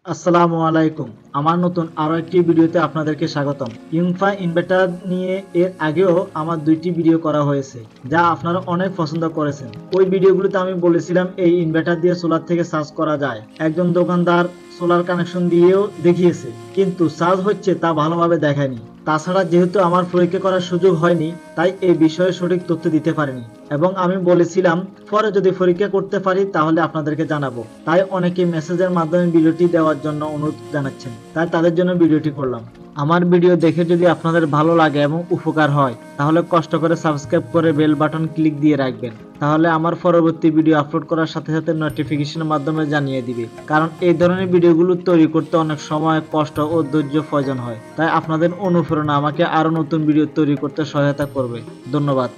আসসালামু আলাইকুম। আমার নতুন আরো একটি ভিডিওতে আপনাদেরকে স্বাগতম। ইয়ংফা ইনভার্টার নিয়ে এর আগেও আমার দুইটি ভিডিও করা হয়েছে, যা আপনারা অনেক পছন্দ করেছেন। ওই ভিডিওগুলোতে আমি বলেছিলাম এই ইনভার্টার দিয়ে সোলার থেকে চার্জ করা যায়। একজন দোকানদার সোলার কানেকশন দিয়েও দেখিয়েছে, কিন্তু চার্জ হচ্ছে তা ভালোভাবে দেখায়নি। তাছাড়া যেহেতু আমার পরীক্ষা করার সুযোগ হয়নি, তাই এই বিষয়ে সঠিক তথ্য দিতে পারিনি। এবং আমি বলেছিলাম পরে যদি পরীক্ষা করতে পারি তাহলে আপনাদেরকে জানাবো। তাই অনেকে মেসেজের মাধ্যমে ভিডিওটি দেওয়ার জন্য অনুরোধ জানাচ্ছেন, তাই তাদের জন্য ভিডিওটি করলাম। আমার ভিডিও দেখে যদি আপনাদের ভালো লাগে এবং উপকার হয় তাহলে কষ্ট করে সাবস্ক্রাইব করে বেল বাটন ক্লিক দিয়ে রাখবেন। তাহলে আমার পরবর্তী ভিডিও আপলোড করার সাথে সাথে নোটিফিকেশনের মাধ্যমে জানিয়ে দিবে। কারণ এই ধরনের ভিডিওগুলো তৈরি করতে অনেক সময়, কষ্ট ও ধৈর্য প্রয়োজন হয়। তাই আপনাদের অনুপ্রেরণা আমাকে আরো নতুন ভিডিও তৈরি করতে সহায়তা করবে। ধন্যবাদ।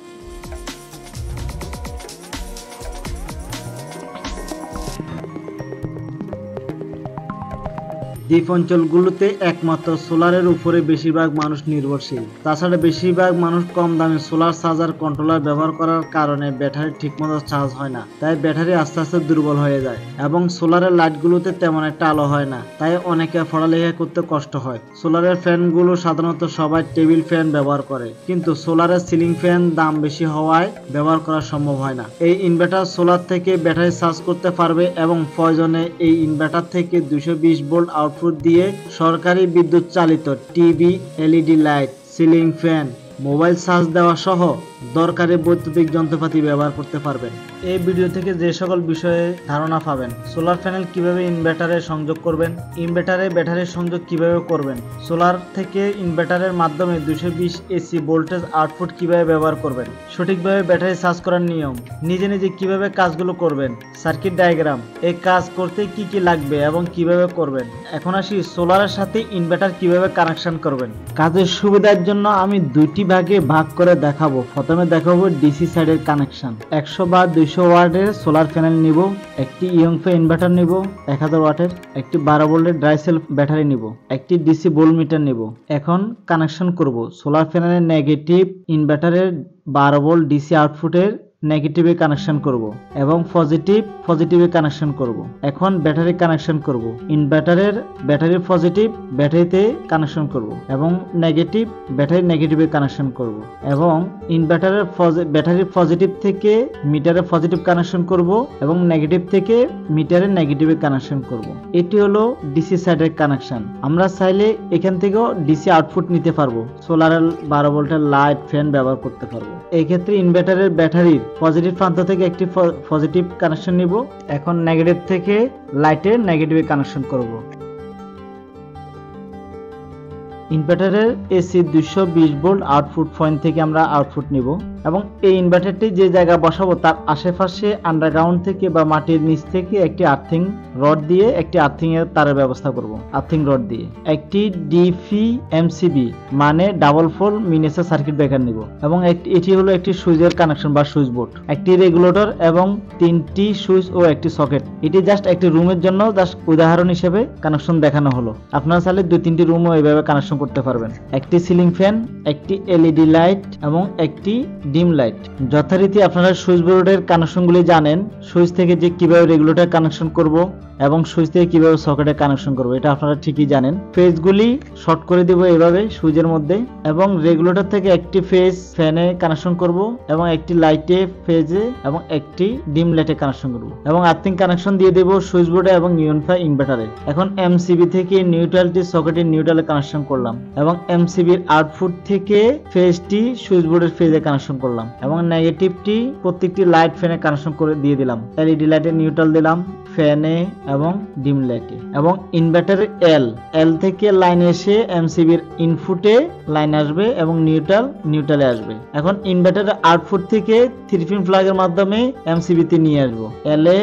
দ্বীপ অঞ্চলগুলোতে একমাত্র সোলারের উপরে বেশিরভাগ মানুষ নির্ভরশীল। তাছাড়া বেশিরভাগ মানুষ কম দামে সোলার চার্জার কন্ট্রোলার ব্যবহার করার কারণে ব্যাটারি ঠিকমতো চার্জ হয় না, তাই ব্যাটারি আস্তে আস্তে দুর্বল হয়ে যায় এবং সোলারের লাইটগুলোতে তেমন একটা আলো হয় না, তাই অনেকে পড়ালেখা করতে কষ্ট হয়। সোলারের ফ্যানগুলো সাধারণত সবাই টেবিল ফ্যান ব্যবহার করে, কিন্তু সোলারের সিলিং ফ্যান দাম বেশি হওয়ায় ব্যবহার করা সম্ভব হয় না। এই ইনভার্টার সোলার থেকে ব্যাটারি চার্জ করতে পারবে এবং প্রয়োজনে এই ইনভার্টার থেকে 220 ভোল্ট আউটপুট দিয়ে সরকারি বিদ্যুৎ চালিত TV, LED light, ceiling fan, mobile charge দেওয়া সহ দরকারি বৈদ্যুতিক যন্ত্রপাতি ব্যবহার করতে পারবেন। এই ভিডিও থেকে যে সকল বিষয়ে ধারণা পাবেন: সোলার প্যানেল কিভাবে ইনভার্টারে সংযোগ করবেন, ইনভার্টারে ব্যাটারির সংযোগ কিভাবে করবেন, সোলার থেকে ইনভার্টারের মাধ্যমে 220 এসি ভোল্টেজ আউটপুট কিভাবে ব্যবহার করবেন, সঠিকভাবে ব্যাটারি চার্জ করার নিয়ম, নিজে নিজে কিভাবে কাজগুলো করবেন, সার্কিট ডায়াগ্রাম, এই কাজ করতে কি কি লাগবে এবং কিভাবে করবেন। এখন আসি সোলারের সাথে ইনভার্টার কিভাবে কানেকশন করবেন। কাজের সুবিধার জন্য আমি দুইটি ভাগে ভাগ করে দেখাবো। প্রথমে দেখাবো ডিসি সাইডের কানেকশন। 100 বা 200 ওয়াটের সোলার প্যানেল নিব, একটি ইয়ংফা ইনভার্টার নিব 1000 ওয়াটের, একটি 12 ভোল্টের ড্রাই সেল ব্যাটারি নিব, একটি ডিসি ভোল্ট মিটার নিব। এখন কানেকশন করব সোলার প্যানেলের নেগেটিভ ইনভার্টারের 12 ভোল্ট ডিসি আউটপুটের নেগেটিভে কানেকশন করব এবং পজিটিভে কানেকশন করব। এখন ব্যাটারি কানেকশন করব। ইনভার্টারের ব্যাটারি পজিটিভ ব্যাটারিতে কানেকশন করব এবং নেগেটিভ ব্যাটারি নেগেটিভে কানেকশন করব এবং ইনভার্টারের ব্যাটারি পজিটিভ থেকে মিটারে পজিটিভ কানেকশন করব এবং নেগেটিভ থেকে মিটারে নেগেটিভে কানেকশন করব। এটি হলো ডিসি সাইডের কানেকশন। আমরা চাইলে এখান থেকেও ডিসি আউটপুট নিতে পারবো, সোলারের 12 ভোল্টের লাইট, ফ্যান ব্যবহার করতে পারবো। এই ক্ষেত্রে ইনভার্টারের ব্যাটারির পজিটিভ প্রান্ত থেকে একটি পজিটিভ কানেকশন নিব। এখন নেগেটিভ থেকে লাইটের নেগেটিভে কানেকশন করব। ইনভার্টারের এসি 220 ভোল্ট আউটপুট পয়েন্ট থেকে আমরা আউটপুট নিব এবং এই ইনভার্টারটি যে জায়গা বসাবো তার আশেপাশে আন্ডারগ্রাউন্ড থেকে বা মাটির নিচ থেকে একটি আর্থিং রড দিয়ে একটি আর্থিং এর তারের ব্যবস্থা করব। আর্থিং রড দিয়ে একটি ডিপি এমসিবি মানে double pole miniature circuit breaker নিব এবং এটি হলো একটি সুইচের কানেকশন বা সুইচ বোর্ড, একটি রেগুলেটর এবং 3টি সুইচ ও একটি সকেট। এটি জাস্ট একটি রুমের জন্য জাস্ট উদাহরণ হিসেবে কানেকশন দেখানো হলো। আপনারা চাইলে 2-3টি রুমও এইভাবে কানেকশন করতে পারবেন। একটি সিলিং ফ্যান, একটি এলইডি লাইট এবং একটি ডিম লাইট। যথারীতি আপনারা সুইচ বোর্ডের কানেকশনগুলি জানেন, সুইচ থেকে যে কিভাবে রেগুলেটর কানেকশন করব এবং সুইচ থেকে কিভাবে সকেটে কানেকশন করব এটা আপনারা ঠিকই জানেন। ফেজগুলি শর্ট করে দেব এভাবে সুইচের মধ্যে এবং রেগুলেটর থেকে একটি ফেজ ফ্যানে কানেকশন করব এবং একটি লাইটে ফেজে এবং একটি ডিম লাইটে কানেকশন করব এবং আর্থিং কানেকশন দিয়ে দেব সুইচ বোর্ডে এবং ইয়নফা ইনভার্টারে। এখন এমসিবি থেকে নিউট্রালটি সকেটে নিউট্রালে কানেকশন করলাম এবং এমসিবির আউটপুট থেকে ফেজটি সুইচ বোর্ডের ফেজে কানেকশন করলাম এবং নেগেটিভটি প্রত্যেকটি লাইট ফ্যানে কানেকশন করে দিয়ে দিলাম। এলইডি লাইটে নিউট্রাল দিলাম, ফ্যানে এবং ডিম লাইটে এবং ইনভার্টারের এল থেকে লাইন এসে এমসিবির ইনপুটে লাইন আসবে এবং নিউট্রালে আসবে। এখন ইনভার্টারের আউটপুট থেকে 3 পিন প্লাগের মাধ্যমে এমসিবিতে নিয়ে আসবো। এলে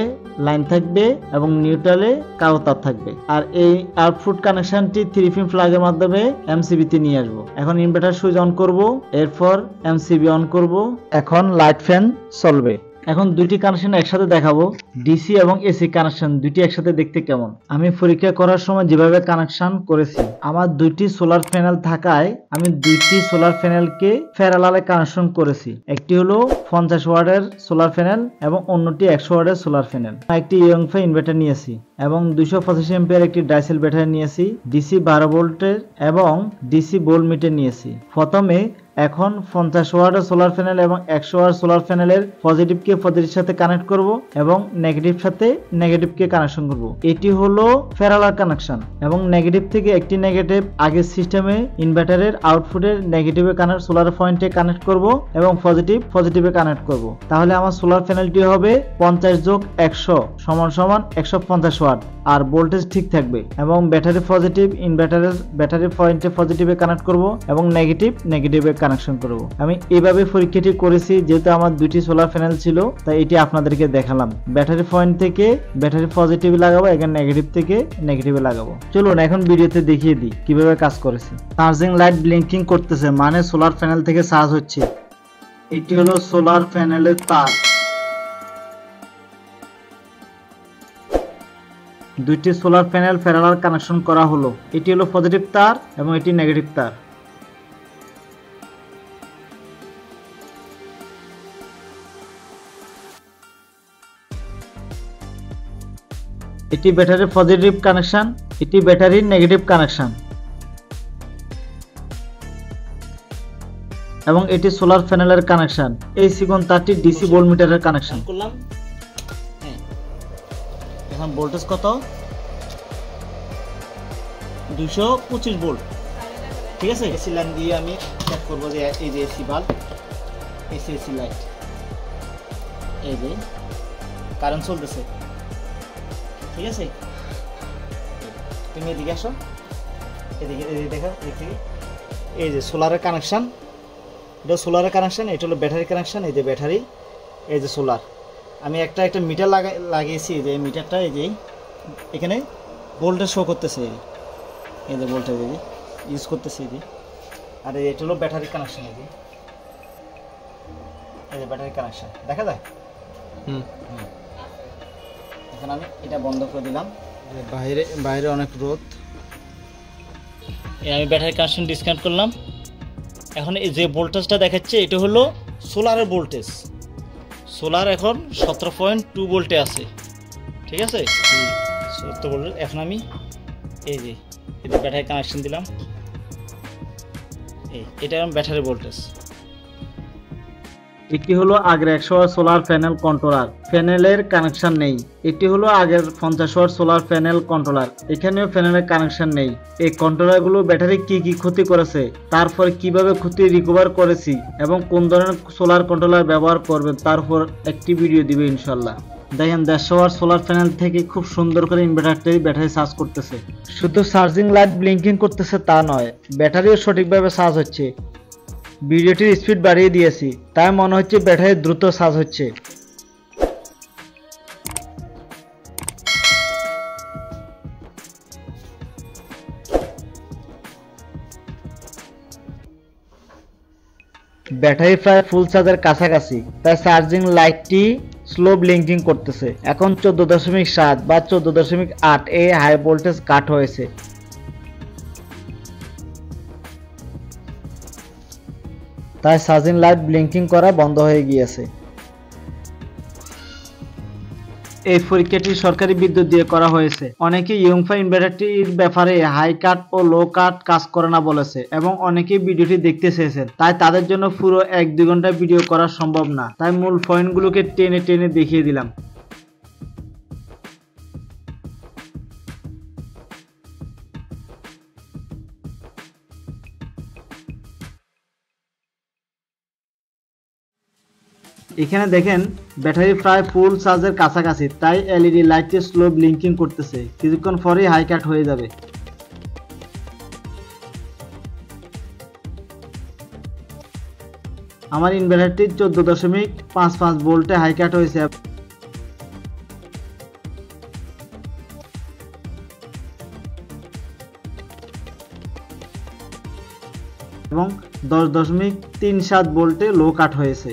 লাইন থাকবে এবং নিউট্রালে কালো তার থাকবে আর এই আউটপুট কানেকশনটি 3 পিন প্লাগের মাধ্যমে এমসিবিতে নিয়ে আসবো। এখন ইনভার্টার সুইচ অন করব, এরপর এমসিবি অন করব। এখন লাইট ফ্যান চলবে। এখন দুইটি কানেকশন একসাথে দেখাবো, ডিসি এবং এসি কানেকশন দুইটি একসাথে দেখতে কেমন। আমি পরীক্ষা করার সময় যেভাবে কানেকশন করেছি, আমার দুইটি সোলার প্যানেল থাকায় আমি দুইটি সোলার প্যানেলকে প্যারালালে কানেকশন করেছি। একটি হলো 50 ওয়াটের সোলার প্যানেল এবং অন্যটি 100 ওয়াটের সোলার প্যানেল। একটি YONGFA ইনভার্টার নিয়েছি এবং 225 এম্পিয়ার একটি ডাইসেল ব্যাটারি নিয়েছি, ডিসি 12 ভোল্টের এবং ডিসি ভোল্ট মিটার নিয়েছি। প্রথমে এখন 50 ওয়াটের সোলার প্যানেল এবং 100 ওয়াট সোলার প্যানেলের পজিটিভকে পজিটিভের সাথে কানেক্ট করব এবং নেগেটিভ সাথে নেগেটিভকে কানেকশন করব। এটি হলো প্যারালাল কানেকশন এবং নেগেটিভ থেকে একটি নেগেটিভ আগের সিস্টেমে ইনভার্টারের আউটপুটের নেগেটিভে কানেক্ট সোলার পয়েন্টে কানেক্ট করব এবং পজিটিভে কানেক্ট করব। তাহলে আমার সোলার প্যানেলটি হবে 50 যোগ 100 সমান 150 ওয়াট আর ভোল্টেজ ঠিক থাকবে এবং ব্যাটারি পজিটিভ ইনভার্টারের ব্যাটারি পয়েন্টে পজিটিভে কানেক্ট করব এবং নেগেটিভে কানেকশন করব। আমি এইভাবে পরীক্ষাটি করেছি, যেহেতু আমার দুটি সোলার প্যানেল ছিল তাই এটি আপনাদেরকে দেখালাম। ব্যাটারি পয়েন্ট থেকে ব্যাটারি পজিটিভে লাগাবো, এখানে নেগেটিভ থেকে নেগেটিভে লাগাবো। চলুন এখন ভিডিওতে দেখিয়ে দিই কিভাবে কাজ করেছি। চার্জিং লাইট ব্লিঙ্কিং করতেছে, মানে সোলার প্যানেল থেকে চার্জ হচ্ছে। এটি হলো সোলার প্যানেলের তার, দুইটি সোলার প্যানেল প্যারালাল কানেকশন করা হলো। এটি হলো পজিটিভ তার এবং এটি নেগেটিভ তার। এটি ব্যাটারির পজিটিভ কানেকশন, এটি ব্যাটারির নেগেটিভ কানেকশন এবং এটি সোলার প্যানেলের কানেকশন। এই সিকন তারটি ডিসি ভোল্ট মিটারের কানেকশন করলাম। এখন ভোল্টেজ কত? 225 ভোল্ট। ঠিক আছে, এসি লাইন দিয়ে আমি চেক করব যে এই যে এসি বাল্ব, এসি লাইট, এই যে কারেন্ট চলতেছে। ঠিক আছে, তুমি এদিকে আসো, এদিকে দেখো, এই যে সোলারের কানেকশন, এটা সোলারের কানেকশন, এটা হলো ব্যাটারি কানেকশন। এই যে ব্যাটারি, এই যে সোলার। আমি একটা মিটার লাগিয়েছি, যে মিটারটা এই যে এখানে ভোল্টেজ শো করতেছে, এই যে ভোল্টেজ এই যে ইউজ করতেছে এই যে। আর এটা হলো ব্যাটারি কানেকশন, এই যে ব্যাটারি কানেকশন দেখা যায়। এখন আমি এটা বন্ধ করে দিলাম, বাইরে অনেক রোদ। আমি ব্যাটারি কানেকশন ডিসকানেক্ট করলাম। এখন এই যে ভোল্টেজটা দেখাচ্ছে এটা হলো সোলারের ভোল্টেজ। সোলার এখন 17.2 ভোল্টে আছে। ঠিক আছে, 17 ভোল্ট। এখন আমি এই যে ব্যাটারি কানেকশন দিলাম, এটা ব্যাটারি ভোল্টেজ। এটি হলো আগের 100 ওয়াট সোলার প্যানেল কন্ট্রোলার, প্যানেলের কানেকশন নেই। এটি হলো আগের 50 ওয়াট সোলার প্যানেল কন্ট্রোলার, এখানেও প্যানেলের কানেকশন নেই। এই কন্ট্রোলারগুলো ব্যাটারি কি ক্ষতি করেছে, তারপর কিভাবে ক্ষতি রিকভার করেছি এবং কোন ধরনের সোলার কন্ট্রোলার ব্যবহার করবেন তার উপর একটি ভিডিও দিবে ইনশাল্লাহ। দেখেন 150 ওয়াট সোলার প্যানেল থেকে খুব সুন্দর করে ইনভার্টারটি ব্যাটারি চার্জ করতেছে। শুধু চার্জিং লাইট ব্লিঙ্কিং করতেছে তা নয়, ব্যাটারিও সঠিকভাবে চার্জ হচ্ছে। ভিডিওটির স্পিড বাড়িয়ে দিয়েছি, তাই মনে হচ্ছে ব্যাটারি দ্রুত চার্জ হচ্ছে। ব্যাটারি প্রায় ফুল চার্জের কাছাকাছি, তাই চার্জিং লাইটটি স্লো ব্লিঙ্কিং করতেছে। এখন 14.7 বা 14.8 এ হাই ভোল্টেজ কাট হয়েছে। তাই চার্জিং লাইট ব্লিঙ্কিং করা বন্ধ হয়ে গিয়েছে। এই পরীক্ষাটি সরকারি বিদ্যুৎ দিয়ে করা হয়েছে। অনেকে YONGFA ইনভার্টারটির ব্যাপারে হাই কাট ও লো কাট কাজ করে না বলেছে এবং অনেকেই ভিডিওটি দেখতে চেয়েছেন, তাই তাদের জন্য পুরো 1-2 ঘন্টা ভিডিও করা সম্ভব না, তাই মূল পয়েন্টগুলোকে টেনে দেখিয়ে দিলাম। এখানে দেখেন ব্যাটারি প্রায় ফুল চার্জের কাছাকাছি, তাই এলইডি লাইটটি স্লো ব্লিঙ্কিং করতেছে, কিছুক্ষণ পরেই হাই কাট হয়ে যাবে। আমার ইনভার্টারটি 14.55 ভোল্টে হাই কাট হয়েছে এবং 10.37 ভোল্টে লো কাট হয়েছে।